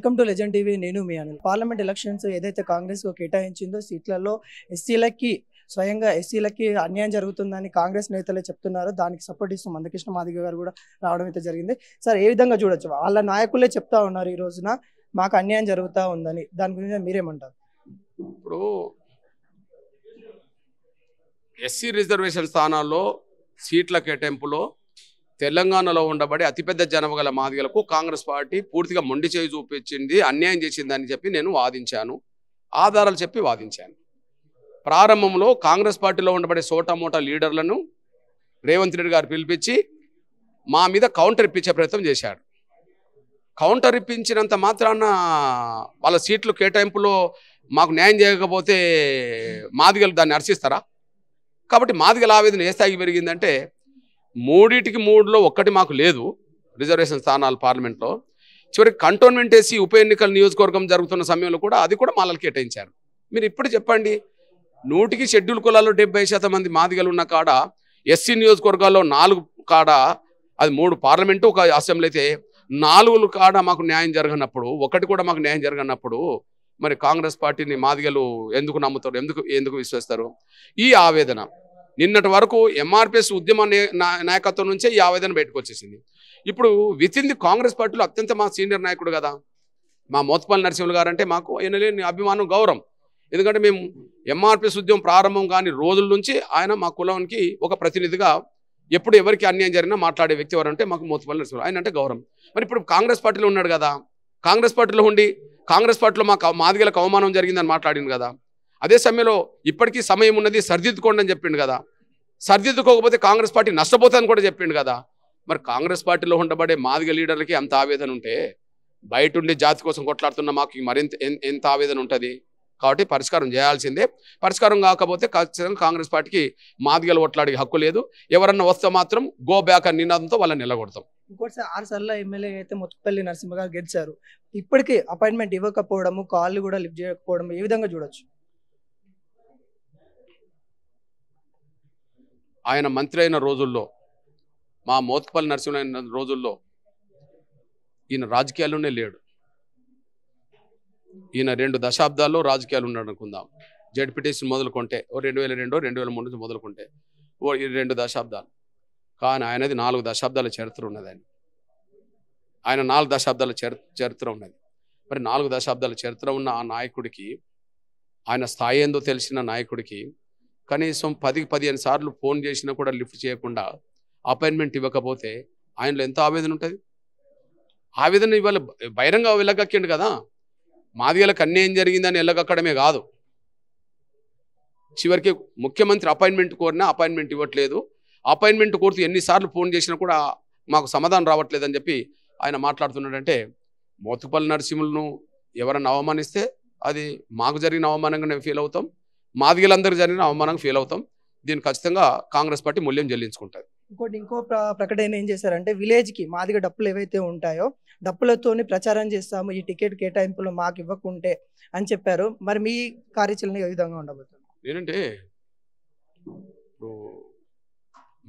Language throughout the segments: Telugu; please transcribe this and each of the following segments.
Welcome to legend TV. నేను మీ అనిల్. పార్లమెంట్ ఎలక్షన్స్ ఏదైతే కాంగ్రెస్ కేటాయించిందో సీట్లలో స్వయంగా ఎస్సీలకి అన్యాయం జరుగుతుందని కాంగ్రెస్ నేతలే చెప్తున్నారు. దానికి సపోర్ట్ ఇస్తూ మందకృష్ణ మాదిగ గారు కూడా రావడం అయితే జరిగింది. సార్, ఏ విధంగా చూడొచ్చు? వాళ్ళ నాయకులే చెప్తా ఉన్నారు ఈ రోజున మాకు అన్యాయం జరుగుతూ ఉందని. దాని గురించి మీరేమంటారు? ఇప్పుడు ఎస్సీ రిజర్వేషన్ స్థానాల్లో సీట్ల కేటాయింపులో తెలంగాణలో ఉండబడి అతిపెద్ద జనగల మాదిగలకు కాంగ్రెస్ పార్టీ పూర్తిగా మొండి చేయి చూపించింది, అన్యాయం చేసిందని చెప్పి నేను వాదించాను. ఆధారాలు చెప్పి వాదించాను. ప్రారంభంలో కాంగ్రెస్ పార్టీలో ఉండబడే సోటామోటా లీడర్లను రేవంత్ రెడ్డి గారు పిలిపించి మా మీద కౌంటర్ ఇప్పించే ప్రయత్నం చేశాడు. కౌంటర్ ఇప్పించినంత మాత్రాన వాళ్ళ సీట్లు కేటాయింపులో మాకు న్యాయం చేయకపోతే మాదిగలు దాన్ని హర్షిస్తారా? కాబట్టి మాదిగల ఆవేదన ఏ స్థాయికి పెరిగిందంటే 3టికి 3లో ఒక్కటి మాకు లేదు రిజర్వేషన్ స్థానాలు పార్లమెంట్లో. చివరికి కంటోన్మెంట్ వేసి ఉప ఎన్నికల నియోజకవర్గం జరుగుతున్న సమయంలో కూడా అది కూడా మాలలు కేటాయించారు. మీరు ఇప్పుడు చెప్పండి, 100కి షెడ్యూల్ కులాల్లో 70% మంది మాదిగలు ఉన్న కాడ ఎస్సీ నియోజకవర్గాల్లో 4 కాడ అది 3 పార్లమెంటు ఒక అసెంబ్లీ అయితే 4 కాడ మాకు న్యాయం జరగనప్పుడు, ఒకటి కూడా మాకు న్యాయం జరగనప్పుడు మరి కాంగ్రెస్ పార్టీని మాదిగలు ఎందుకు నమ్ముతారు, ఎందుకు విశ్వసిస్తారు? ఈ ఆవేదన నిన్నటి వరకు ఎంఆర్పిఎస్ ఉద్యమ నాయకత్వం నుంచే ఈ ఆవేదన బయటకు వచ్చేసింది. ఇప్పుడు వితిన్ ది కాంగ్రెస్ పార్టీలో అత్యంత మా సీనియర్ నాయకుడు కదా మా మోత్పల్లి నరసింహులు గారు అంటే మాకు ఎనలేని అభిమానం, గౌరవం. ఎందుకంటే మేము ఎంఆర్పిఎస్ ఉద్యమం ప్రారంభం కాని రోజుల నుంచి ఆయన మా కులానికి ఒక ప్రతినిధిగా ఎప్పుడు ఎవరికి అన్యాయం జరిగినా మాట్లాడే వ్యక్తి ఎవరంటే మాకు మోత్పల్లి నరసింహులు, ఆయన అంటే గౌరవం. మరి ఇప్పుడు కాంగ్రెస్ పార్టీలో ఉన్నాడు కదా, కాంగ్రెస్ పార్టీలో ఉండి కాంగ్రెస్ పార్టీలో మాకు మాదిగలకు అవమానం జరిగిందని మాట్లాడింది కదా. అదే సమయంలో ఇప్పటికీ సమయం ఉన్నది, సరిదిద్దుకోండి అని చెప్పిండు కదా. సరిదిద్దుకోకపోతే కాంగ్రెస్ పార్టీ నష్టపోతుందని కూడా చెప్పిండు కదా. మరి కాంగ్రెస్ పార్టీలో ఉండబడే మాదిగ లీడర్లకి అంత ఆవేదన ఉంటే బయట ఉండి జాతి కోసం కొట్లాడుతున్న మాకు మరింత ఎంత ఆవేదన ఉంటుంది? కాబట్టి పరిష్కారం చేయాల్సిందే. పరిష్కారం కాకపోతే ఖచ్చితంగా కాంగ్రెస్ పార్టీకి మాదిగలు ఒట్లాడే హక్కు లేదు. ఎవరన్నా వస్తే మాత్రం గో బ్యాక్ అని నినాదంతో వాళ్ళని నిలగొడతాం. ఇంకోటి, 6 సార్లు ఎమ్మెల్యే అయితే మోత్కుపల్లి నరసింహ గారు గెలిచారు. ఇప్పటికీ అపాయింట్మెంట్ ఇవ్వకపోవడము, కాళ్ళు కూడా లిఫ్ట్ చేయకపోవడం ఏ విధంగా చూడొచ్చు? ఆయన మంత్రి అయిన రోజుల్లో, మా మోత్కుపల్లి నరసింహ అయిన రోజుల్లో ఈయన రాజకీయాల్లోనే లేడు. ఈయన 2 దశాబ్దాల్లో రాజకీయాలు ఉన్నాడు అనుకుందాం. జడ్పీటీసీ మొదలుకుంటే 2002, 2003 నుంచి మొదలుకుంటే 2 దశాబ్దాలు. కానీ ఆయనది 4 దశాబ్దాల చరిత్ర ఉన్నది. ఆయన 4 దశాబ్దాల చరిత్ర ఉన్నది. మరి 4 దశాబ్దాల చరిత్ర ఉన్న ఆ నాయకుడికి, ఆయన స్థాయి ఏందో తెలిసిన నాయకుడికి కనీసం 10-15 సార్లు ఫోన్ చేసినా కూడా లిఫ్ట్ చేయకుండా అపాయింట్మెంట్ ఇవ్వకపోతే ఆయనలో ఎంత ఆవేదన ఉంటుంది? ఆవేదన ఇవాళ బహిరంగ వెళ్ళగక్కిండు కదా. మాదిగలకు అన్యాయం జరిగిందని వెళ్ళగక్కడమే కాదు, చివరికి ముఖ్యమంత్రి అపాయింట్మెంట్ కోరినా అపాయింట్మెంట్ ఇవ్వట్లేదు. అపాయింట్మెంట్ కోరుతూ ఎన్నిసార్లు ఫోన్ చేసినా కూడా మాకు సమాధానం రావట్లేదని చెప్పి ఆయన మాట్లాడుతున్నాడంటే, మోత్కుపల్లి నరసింహులను ఎవరన్నా అవమానిస్తే అది మాకు జరిగిన అవమానంగానే ఫీల్ అవుతాం, మాదిగలందరూ జరిగిన అవమానంగా ఫీల్ అవుతాం. దీన్ని ఖచ్చితంగా కాంగ్రెస్ పార్టీ మూల్యం చెల్లించుకుంటుంది. ఇంకో ప్రకటన ఏం చేశారంటే, విలేజ్కి మాదిగ డప్పులు ఏవైతే ఉంటాయో డప్పులతోని ప్రచారం చేస్తాము, ఈ టికెట్ కేటాయింపులో మాకు ఇవ్వకుంటే అని చెప్పారు. మరి మీ కార్యాచరణ ఏ విధంగా ఉండబోతుంది? ఏంటంటే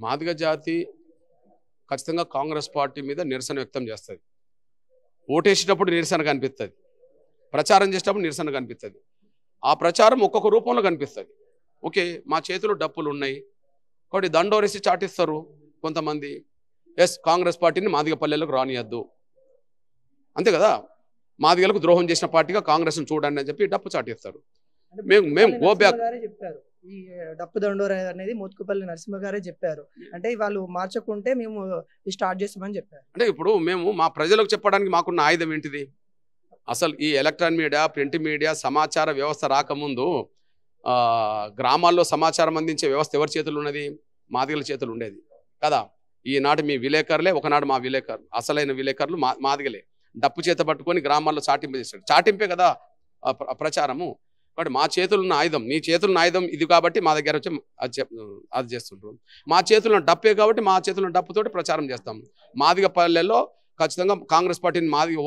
మాదిగ జాతి ఖచ్చితంగా కాంగ్రెస్ పార్టీ మీద నిరసన వ్యక్తం చేస్తుంది. ఓటేసేటప్పుడు నిరసన కనిపిస్తుంది, ప్రచారం చేసేటప్పుడు నిరసన కనిపిస్తుంది. ఆ ప్రచారం ఒక్కొక్క రూపంలో కనిపిస్తుంది. ఓకే, మా చేతిలో డప్పులు ఉన్నాయి కాబట్టి దండోరేసి చాటిస్తారు కొంతమంది. ఎస్, కాంగ్రెస్ పార్టీని మాదిగ పల్లెలకు రానియద్దు, అంతే కదా. మాదిగలకు ద్రోహం చేసిన పార్టీగా కాంగ్రెస్ని చూడండి అని చెప్పి డప్పు చాటిస్తారు. మేము గో బ్యాక్ చెప్పారు. ఈ డప్పు దండోర అనేది మోత్కుపల్లి నరసింహ గారే చెప్పారు. అంటే వాళ్ళు మార్చకుంటే మేము స్టార్ట్ చేస్తామని చెప్పారు. అంటే ఇప్పుడు మేము మా ప్రజలకు చెప్పడానికి మాకున్న ఆయుధం ఏంటిది? అసలు ఈ ఎలక్ట్రానిక్ మీడియా, ప్రింట్ మీడియా, సమాచార వ్యవస్థ రాకముందు గ్రామాల్లో సమాచారం అందించే వ్యవస్థ ఎవరి చేతులు ఉన్నది? మాదిగల చేతులు ఉండేది కదా. ఈనాటి మీ విలేకరులే, ఒకనాడు మా విలేకరులు, అసలైన విలేకరులు మాదిగలే. డప్పు చేత పట్టుకొని గ్రామాల్లో చాటింపు చేస్తాడు. చాటింపే కదా ప్రచారము. కాబట్టి మా చేతులున్న ఆయుధం, నీ చేతులున్న ఆయుధం ఇది కాబట్టి మా దగ్గర వచ్చి అది చేస్తుంటారు. మా చేతుల్లో డప్పే కాబట్టి మా చేతుల్లో డప్పుతోటి ప్రచారం చేస్తాం. మాదిగ పల్లెల్లో ఖచ్చితంగా కాంగ్రెస్ పార్టీని మాదిగ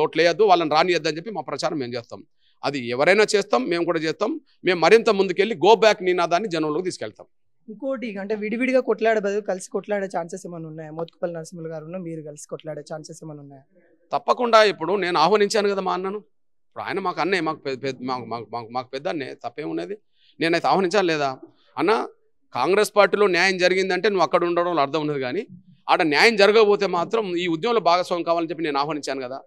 ఓట్లేయద్దు, వాళ్ళని రానియద్దు అని చెప్పి మా ప్రచారం మేము చేస్తాం. అది ఎవరైనా చేస్తాం, మేము కూడా చేస్తాం. మేము మరింత ముందుకెళ్ళి గో బ్యాక్ నినాదాన్ని జనంలోకి తీసుకెళ్తాం. ఇంకోటి, అంటే విడివిడిగా కొట్లాడే బదులు కలిసి కొట్లాడే ఛాన్సెస్ ఏమైనా ఉన్నాయా? మోత్కుపల్లి నరసింహులు గారు మీరు కలిసి కొట్లాడే ఛాన్సెస్ ఏమైనా ఉన్నాయా? తప్పకుండా ఇప్పుడు నేను ఆహ్వానించాను కదా మా అన్నను. ఇప్పుడు ఆయన మాకు అన్నయ్య, మాకు పెద్ద అన్నయ్య, తప్పేమున్నది. నేనైతే ఆహ్వానించాను లేదా అన్న, కాంగ్రెస్ పార్టీలో న్యాయం జరిగిందంటే నువ్వు అక్కడ ఉండడంలో అర్థం ఉన్నది, కానీ ఆడ న్యాయం జరగకపోతే మాత్రం ఈ ఉద్యమంలో భాగస్వామ్యం కావాలని చెప్పి నేను ఆహ్వానించాను కదా.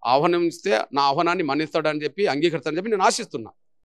ఆహ్వానిస్తే నా ఆహ్వానాన్ని మన్నిస్తాడని చెప్పి, అంగీకరిస్తాడని చెప్పి నేను ఆశిస్తున్నా.